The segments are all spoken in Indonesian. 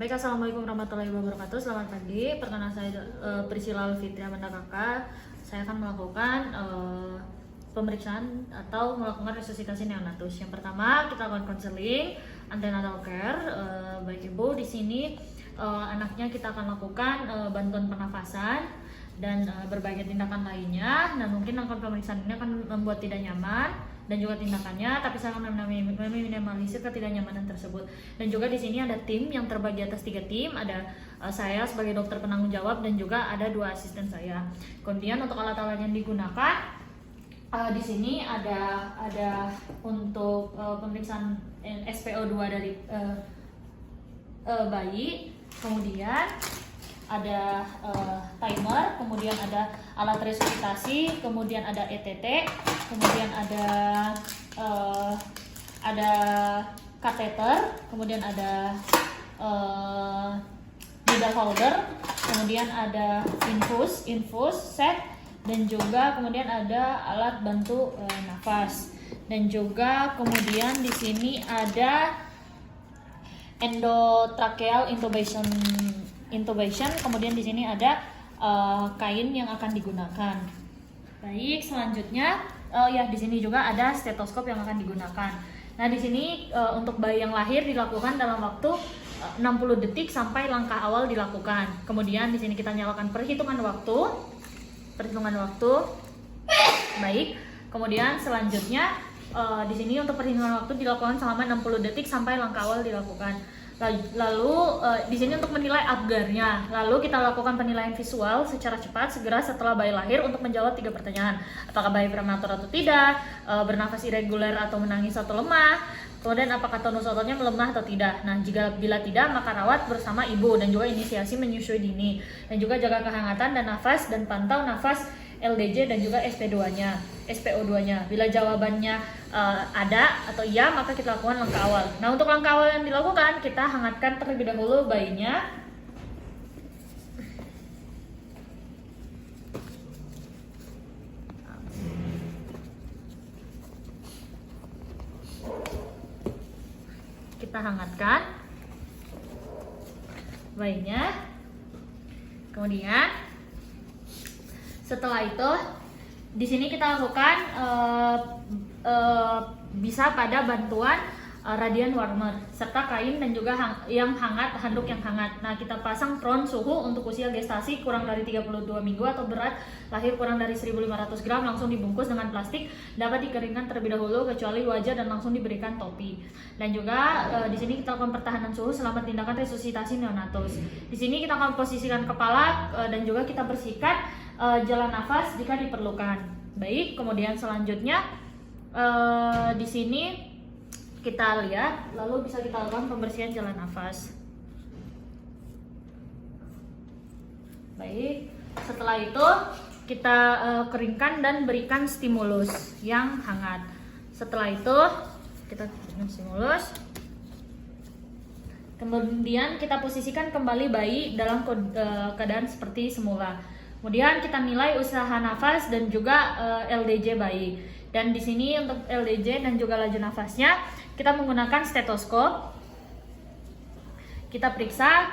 Baik, assalamualaikum warahmatullahi wabarakatuh. Selamat pagi. Perkenalkan saya Priscilla Fitri Amanda Kakak. Saya akan melakukan pemeriksaan atau melakukan resusitasi neonatus. Yang pertama kita lakukan konseling antenatal care. Baik ibu, di sini anaknya kita akan lakukan bantuan pernafasan dan berbagai tindakan lainnya. Nah, mungkin langkah pemeriksaan ini akan membuat tidak nyaman dan juga tindakannya, tapi saya akan meminimalisir ketidaknyamanan tersebut. Dan juga di sini ada tim yang terbagi atas 3 tim, ada saya sebagai dokter penanggung jawab dan juga ada 2 asisten saya. Kemudian untuk alat-alat yang digunakan di sini ada untuk pemeriksaan SPO2 dari bayi, kemudian ada timer, kemudian ada alat resusitasi, kemudian ada ETT, kemudian ada kateter, kemudian ada needle holder, kemudian ada infus set, dan juga kemudian ada alat bantu nafas, dan juga kemudian di sini ada endotracheal intubation, kemudian di sini ada kain yang akan digunakan. Baik, selanjutnya di sini juga ada stetoskop yang akan digunakan. Nah, di sini untuk bayi yang lahir dilakukan dalam waktu 60 detik sampai langkah awal dilakukan. Kemudian di sini kita nyalakan perhitungan waktu. Baik. Kemudian selanjutnya di sini untuk perhitungan waktu dilakukan selama 60 detik sampai langkah awal dilakukan. Lalu di sini untuk menilai Apgar-nya, lalu kita lakukan penilaian visual secara cepat segera setelah bayi lahir untuk menjawab 3 pertanyaan. Apakah bayi prematur atau tidak, bernafas irregular atau menangis atau lemah, kemudian apakah tonus ototnya melemah atau tidak. Nah, bila tidak, maka rawat bersama ibu dan juga inisiasi menyusui dini, dan juga jaga kehangatan dan nafas dan pantau nafas LDJ dan juga SPO2-nya. Bila jawabannya ada atau iya, maka kita lakukan langkah awal. Nah, untuk langkah awal yang dilakukan, kita hangatkan terlebih dahulu bayinya. Kita hangatkan bayinya. Kemudian setelah itu, di sini kita lakukan bisa pada bantuan radiant warmer serta kain dan juga yang hangat, handuk yang hangat. Nah, kita pasang prone suhu untuk usia gestasi kurang dari 32 minggu atau berat lahir kurang dari 1.500 gram, langsung dibungkus dengan plastik, dapat dikeringkan terlebih dahulu kecuali wajah dan langsung diberikan topi. Dan juga di sini kita lakukan pertahanan suhu selama tindakan resusitasi neonatus. Di sini kita akan posisikan kepala dan juga kita bersihkan jalan nafas jika diperlukan. Baik, kemudian selanjutnya di sini kita lihat, lalu bisa kita lakukan pembersihan jalan nafas. Baik, setelah itu kita keringkan dan berikan stimulus yang hangat. Setelah itu kita berikan stimulus. Kemudian kita posisikan kembali bayi dalam keadaan seperti semula. Kemudian kita nilai usaha nafas dan juga LDJ bayi. Dan di sini untuk LDJ dan juga laju nafasnya kita menggunakan stetoskop. Kita periksa,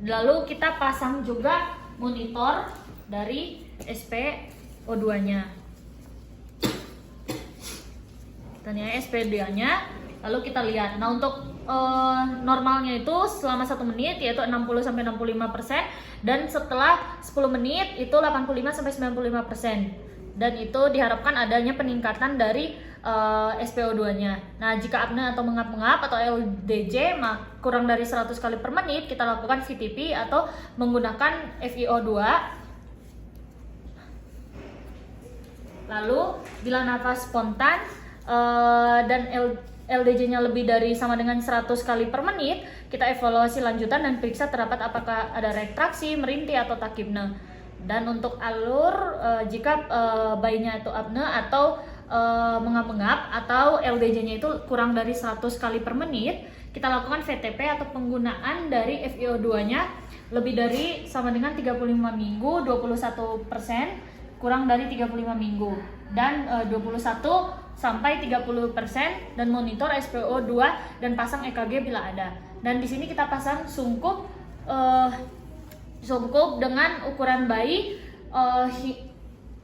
lalu kita pasang juga monitor dari SPO2-nya. Kita nilai SPO2-nya, lalu kita lihat. Nah, untuk normalnya itu selama 1 menit yaitu 60-65%, dan setelah 10 menit itu 85-95%, dan itu diharapkan adanya peningkatan dari SPO2-nya. Nah, jika apnea atau mengap-mengap atau LDJ kurang dari 100 kali per menit, kita lakukan VTP atau menggunakan FiO2. Lalu bila nafas spontan dan LDJ-nya lebih dari sama dengan 100 kali per menit, kita evaluasi lanjutan dan periksa terdapat apakah ada retraksi, merintih atau takipne. Dan untuk alur, jika bayinya itu apnea atau mengap-mengap atau LDJ-nya itu kurang dari 100 kali per menit, kita lakukan VTP atau penggunaan dari FiO2-nya lebih dari sama dengan 35 minggu, 21%, kurang dari 35 minggu, dan 21 sampai 30%, dan monitor SPO2 dan pasang EKG bila ada. Dan di sini kita pasang sungkup dengan ukuran bayi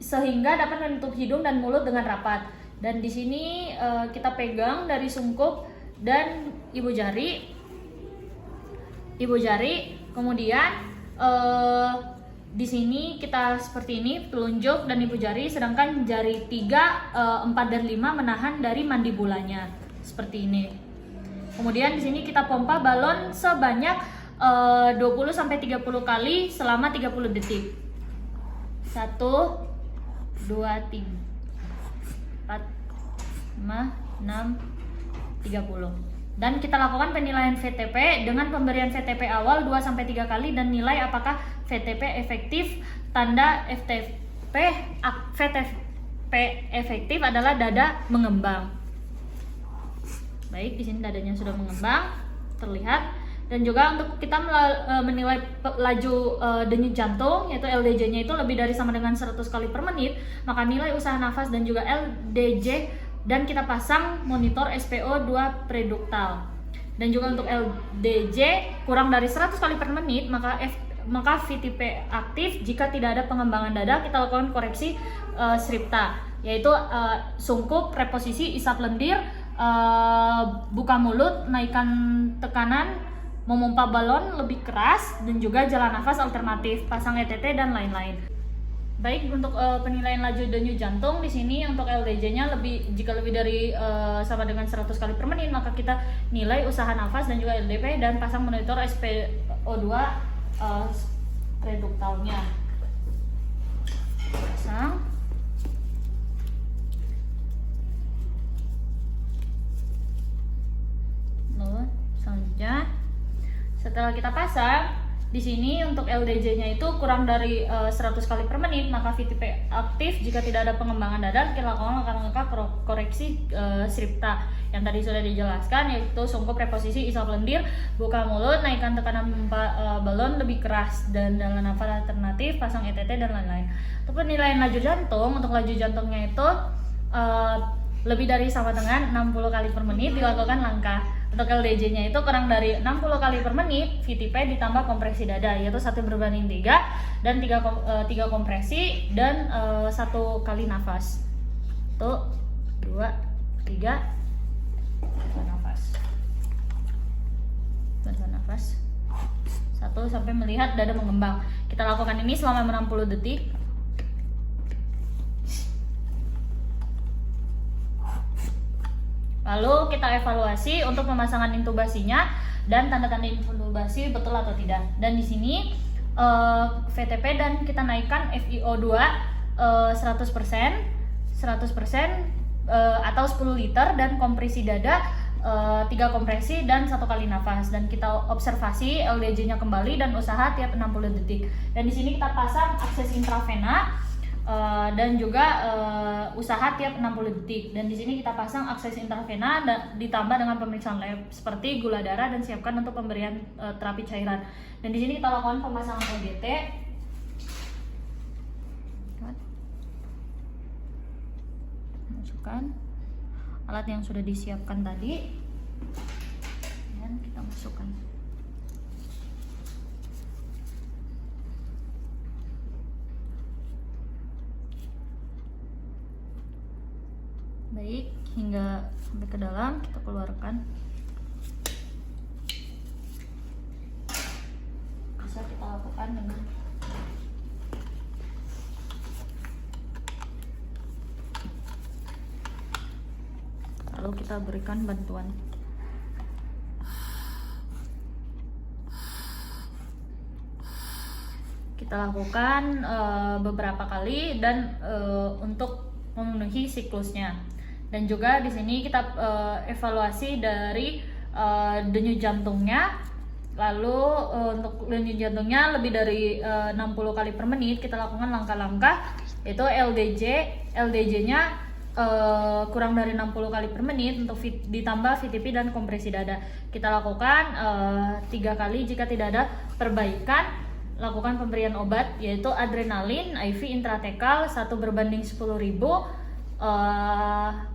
sehingga dapat menutup hidung dan mulut dengan rapat. Dan di sini kita pegang dari sungkup dan ibu jari, kemudian di sini kita seperti ini, telunjuk dan ibu jari, sedangkan jari 3, 4 dan 5 menahan dari mandibulanya seperti ini. Kemudian di sini kita pompa balon sebanyak 20 sampai 30 kali selama 30 detik. 1 2 3 4 5 6 30. Dan kita lakukan penilaian VTP dengan pemberian VTP awal 2 sampai 3 kali dan nilai apakah VTP efektif. Tanda VTP efektif adalah dada mengembang. Baik, di sini dadanya sudah mengembang, terlihat. Dan juga untuk kita menilai laju denyut jantung, yaitu LDJ-nya itu lebih dari sama dengan 100 kali per menit, maka nilai usaha nafas dan juga LDJ, dan kita pasang monitor SpO2 preduktal. Dan juga untuk LDJ kurang dari 100 kali per menit, maka VTP aktif. Jika tidak ada pengembangan dada, kita lakukan koreksi Sripta, yaitu sungkup, reposisi, isap lendir, buka mulut, naikkan tekanan, memompa balon lebih keras, dan juga jalan nafas alternatif, pasang ETT dan lain-lain. Baik, untuk penilaian laju denyut jantung di sini untuk LDJ-nya jika lebih dari sama dengan 100 kali per menit, maka kita nilai usaha nafas dan juga LDP dan pasang monitor SpO2 reduktalnya. Pasang. Lalu selanjutnya setelah kita pasang, di sini untuk LDJ-nya itu kurang dari 100 kali per menit, maka VTP aktif. Jika tidak ada pengembangan dada, kita lakukan langkah-langkah koreksi Sripta yang tadi sudah dijelaskan, yaitu sungkup, reposisi, isap lendir, buka mulut, naikkan tekanan balon lebih keras, dan jalan nafas alternatif, pasang ETT dan lain-lain. Untuk penilaian laju jantung, untuk laju jantungnya itu lebih dari sama dengan 60 kali per menit, dilakukan langkah. Untuk LDJ-nya itu kurang dari 60 kali per menit, VTP ditambah kompresi dada, yaitu 1/3 dan 3 kompresi dan 1 kali nafas. 1, 2, 3, nafas. Bantuan nafas 1 sampai melihat dada mengembang. Kita lakukan ini selama 60 detik. Lalu kita evaluasi untuk pemasangan intubasinya dan tanda-tanda intubasi betul atau tidak. Dan di sini VTP dan kita naikkan FiO2 100% atau 10 liter, dan kompresi dada 3 kompresi dan 1 kali nafas. Dan kita observasi LDJ-nya kembali dan usaha tiap 60 detik. Dan di sini kita pasang akses intravena dan juga usaha tiap 60 detik. Dan di sini kita pasang akses intravena ditambah dengan pemeriksaan lab seperti gula darah, dan siapkan untuk pemberian terapi cairan. Dan di sini kita lakukan pemasangan OGT. Masukkan alat yang sudah disiapkan tadi dan kita masukkan. Baik, hingga sampai ke dalam kita keluarkan. Bisa kita lakukan dengan lalu kita berikan bantuan. Kita lakukan beberapa kali dan untuk memenuhi siklusnya. Dan juga di sini kita evaluasi dari denyut jantungnya. Lalu untuk denyut jantungnya lebih dari 60 kali per menit, kita lakukan langkah-langkah, yaitu LDJ-nya kurang dari 60 kali per menit untuk ditambah VTP dan kompresi dada. Kita lakukan 3 kali. Jika tidak ada perbaikan, lakukan pemberian obat, yaitu adrenalin IV intratekal 1/10.000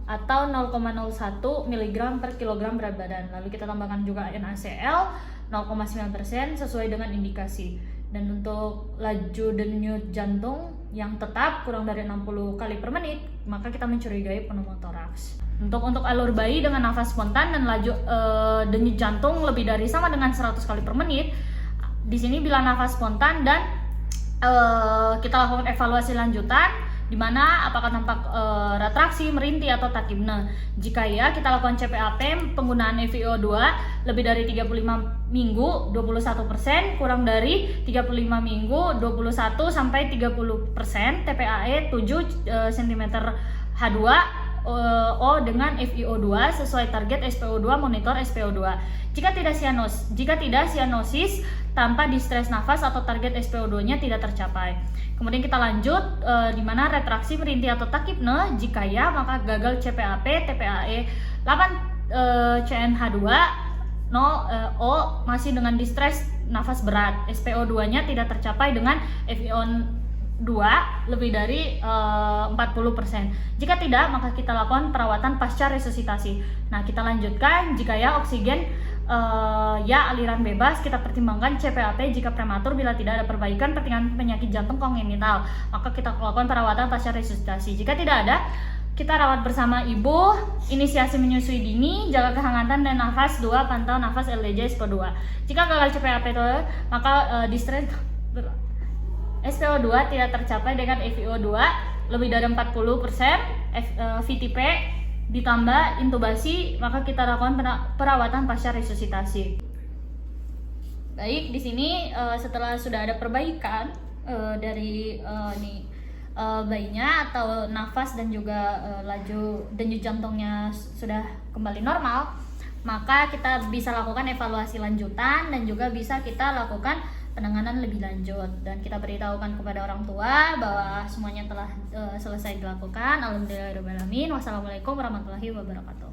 atau 0,01 mg per kilogram berat badan. Lalu kita tambahkan juga NaCl 0,9% sesuai dengan indikasi. Dan untuk laju denyut jantung yang tetap kurang dari 60 kali per menit, maka kita mencurigai pneumotoraks. Untuk alur bayi dengan nafas spontan dan laju denyut jantung lebih dari sama dengan 100 kali per menit, di sini bila nafas spontan dan kita lakukan evaluasi lanjutan di mana apakah tampak retraksi, merintih atau takipne. Jika ya, kita lakukan CPAP penggunaan FiO2 lebih dari 35 minggu 21%, kurang dari 35 minggu 21 sampai 30%, TPAE 7 cm H2 O dengan FiO2 sesuai target SpO2 monitor SpO2. Jika tidak sianosis tanpa distres nafas atau target SpO2-nya tidak tercapai. Kemudian kita lanjut di mana retraksi, merintih atau takipne. Jika ya, maka gagal CPAP, TPAE 8 CNH2 0 O masih dengan distres nafas berat. SpO2-nya tidak tercapai dengan FiO2 lebih dari 40%. Jika tidak, maka kita lakukan perawatan pasca resusitasi. Nah, kita lanjutkan. Jika ya, oksigen ya aliran bebas, kita pertimbangkan CPAP jika prematur bila tidak ada perbaikan pertengahan penyakit jantung kongenital, maka kita lakukan perawatan pasca resusitasi. Jika tidak ada, kita rawat bersama ibu, inisiasi menyusui dini, jaga kehangatan dan nafas 2, pantau nafas LDJ SpO2. Jika gagal CPAP maka distres SpO2 tidak tercapai dengan FiO2 lebih dari 40%, VTP ditambah intubasi, maka kita lakukan perawatan pasca resusitasi. Baik, di sini setelah sudah ada perbaikan dari bayinya atau nafas dan juga laju denyut jantungnya sudah kembali normal, maka kita bisa lakukan evaluasi lanjutan dan juga bisa kita lakukan penanganan lebih lanjut, dan kita beritahukan kepada orang tua bahwa semuanya telah selesai dilakukan. Alhamdulillahirobbilalamin. Wassalamualaikum warahmatullahi wabarakatuh.